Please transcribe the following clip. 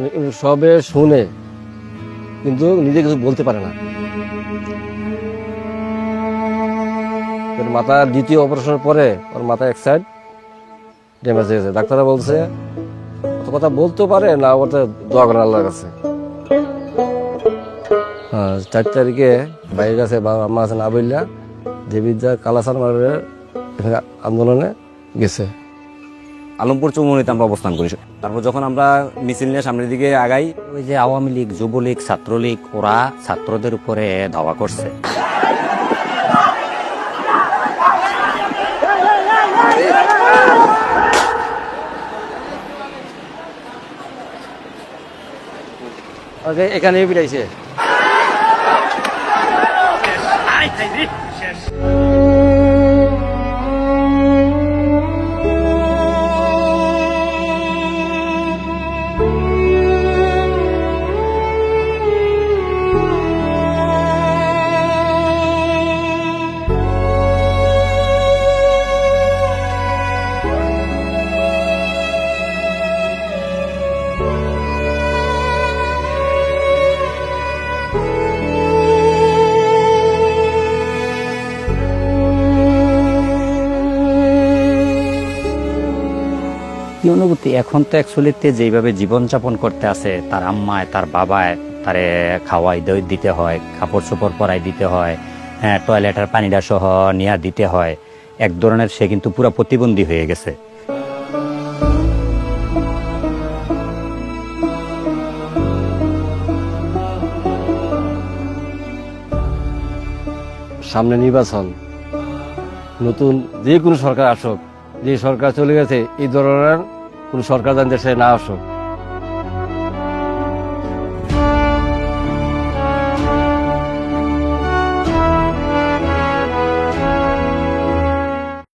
মানে সবে শুনে কিন্তু নিজে কিছু বলতে পারে না। মাথা দ্বিতীয় অপারেশনের পরে ওর মাথা এক সাইড ড্যামেজ হয়ে গেছে। ডাক্তাররা বলছে অত কথা বলতেও পারে না, ওটা দোয়া করেন আল্লাহর কাছে। 4 তারিখে বাইরের কাছে বাবা আম্মা আছে না বললা দেবীদা কালাসার মারের আন্দোলনে গেছে। আলমপুর চৌমুহনীতে আমরা অবস্থান করি। তারপর যখন আমরা মিছিল নিয়ে সামনের দিকে আগাই, ওই যে আওয়ামী লীগ, যুবলীগ, ছাত্রলীগ, ওরা ছাত্রদের উপরে ধাওয়া করছে। এখানে বিড়াইছে। কি অনুভূতি এখন তো অ্যাকচুয়ালিতে যেভাবে জীবনযাপন করতে আছে, তার আম্মায় তার বাবায় তারে খাওয়াই দিতে হয়, কাপড় চোপড় পরাই দিতে হয়, হ্যাঁ, টয়লেটের পানিটা সহ নিয়ে দিতে হয়। এক ধরনের সে কিন্তু পুরো প্রতিবন্ধী হয়ে গেছে। সামনে নির্বাচন, নতুন যে কোনো সরকার আসুক, যে সরকার চলে গেছে এই ধরনের কোন সরকার যেন দেশে না আসুক।